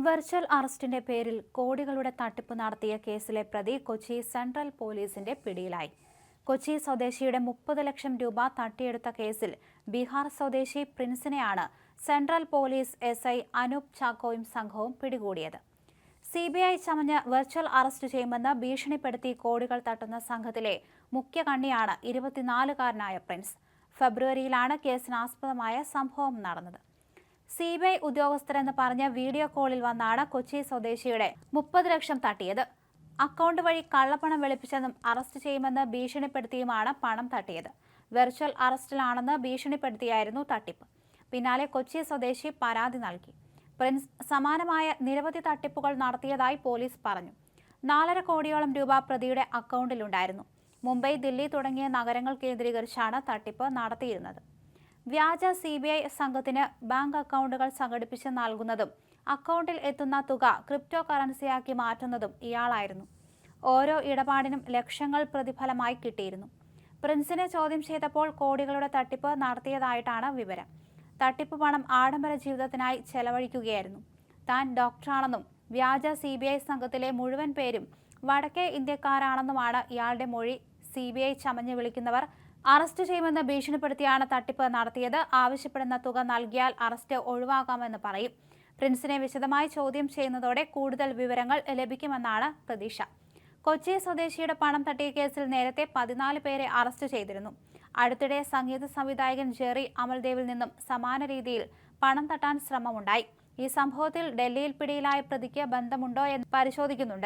Virtual അറസ്റ്റിന്റെ പേരിൽ കോടികളുടെ തട്ടിപ്പ് നടത്തിയ കേസിലെ പ്രതി കൊച്ചി സെൻട്രൽ പോലീസിന്റെ പിടിയിലായി. കൊച്ചി സ്വദേശിയുടെ 30 ലക്ഷം രൂപ തട്ടിയെടുത്ത കേസിൽ ബീഹാർ സ്വദേശി പ്രിൻസിനെയാണ് സെൻട്രൽ പോലീസ് എസ്ഐ അനൂപ് ചാക്കോയും സംഘവും പിടികൂടിയത്. CBI ചമഞ്ഞ് വെർച്വൽ അറസ്റ്റ് ചെയ്യുമെന്ന് ഭീഷണിപ്പെടുത്തി കോടികൾ തട്ടുന്ന സംഘത്തിലെ മുഖ്യ കണ്ണിയാണ് 24-കാരനായ പ്രിൻസ്. ഫെബ്രുവരിയിലാണ് കേസിനാസ്പദമായ സംഭവം നടന്നത്. CBI ഉദ്യോഗസ്ഥരെന്ന് പറഞ്ഞ് വീഡിയോ കോളിൽ വന്നാണ് കൊച്ചി സ്വദേശിയുടെ 30 ലക്ഷം തട്ടിയത്. അക്കൗണ്ട് വഴി കള്ളപ്പണം വെളുപ്പിച്ചെന്നും അറസ്റ്റ് ചെയ്യുമെന്ന് ഭീഷണിപ്പെടുത്തിയുമാണ് പണം തട്ടിയത്. വെർച്വൽ അറസ്റ്റിലാണെന്ന് ഭീഷണിപ്പെടുത്തിയായിരുന്നു തട്ടിപ്പ്. പിന്നാലെ കൊച്ചി സ്വദേശി പരാതി നൽകി. പ്രിൻസ് സമാനമായ നിരവധി തട്ടിപ്പുകൾ നടത്തിയതായി പോലീസ് പറഞ്ഞു. 4.5 കോടിയോളം രൂപ പ്രതിയുടെ അക്കൗണ്ടിലുണ്ടായിരുന്നു. മുംബൈ, ദില്ലി തുടങ്ങിയ നഗരങ്ങൾ കേന്ദ്രീകരിച്ചാണ് തട്ടിപ്പ് നടത്തിയിരുന്നത്. വ്യാജ CBI സംഘത്തിന് ബാങ്ക് അക്കൗണ്ടുകൾ സംഘടിപ്പിച്ച് നൽകുന്നതും അക്കൗണ്ടിൽ എത്തുന്ന തുക ക്രിപ്റ്റോ കറൻസിയാക്കി മാറ്റുന്നതും ഇയാളായിരുന്നു. ഓരോ ഇടപാടിനും ലക്ഷങ്ങൾ പ്രതിഫലമായി കിട്ടിയിരുന്നു. പ്രിൻസിനെ ചോദ്യം ചെയ്തപ്പോൾ കോടികളുടെ തട്ടിപ്പ് നടത്തിയതായിട്ടാണ് വിവരം. തട്ടിപ്പ് പണം ആഡംബര ജീവിതത്തിനായി ചെലവഴിക്കുകയായിരുന്നു. താൻ ഡോക്ടറാണെന്നും വ്യാജ CBI സംഘത്തിലെ മുഴുവൻ പേരും വടക്കേ ഇന്ത്യക്കാരാണെന്നുമാണ് ഇയാളുടെ മൊഴി. CBI ചമഞ്ഞ് വിളിക്കുന്നവർ അറസ്റ്റ് ചെയ്യുമെന്ന് ഭീഷണിപ്പെടുത്തിയാണ് തട്ടിപ്പ് നടത്തിയത്. ആവശ്യപ്പെടുന്ന തുക നൽകിയാൽ അറസ്റ്റ് ഒഴിവാക്കാമെന്ന് പറയും. പ്രിൻസിനെ വിശദമായി ചോദ്യം ചെയ്യുന്നതോടെ കൂടുതൽ വിവരങ്ങൾ ലഭിക്കുമെന്നാണ് പ്രതീക്ഷ. കൊച്ചി സ്വദേശിയുടെ പണം തട്ടിയ കേസിൽ നേരത്തെ 14 പേരെ അറസ്റ്റ് ചെയ്തിരുന്നു. അടുത്തിടെ സംഗീത സംവിധായകൻ ജെറി അമൽദേവിൽ നിന്നും സമാന രീതിയിൽ പണം തട്ടാൻ ശ്രമമുണ്ടായി. ഈ സംഭവത്തിൽ ഡൽഹിയിൽ പിടിയിലായ പ്രതിക്ക് ബന്ധമുണ്ടോ എന്ന് പരിശോധിക്കുന്നുണ്ട്.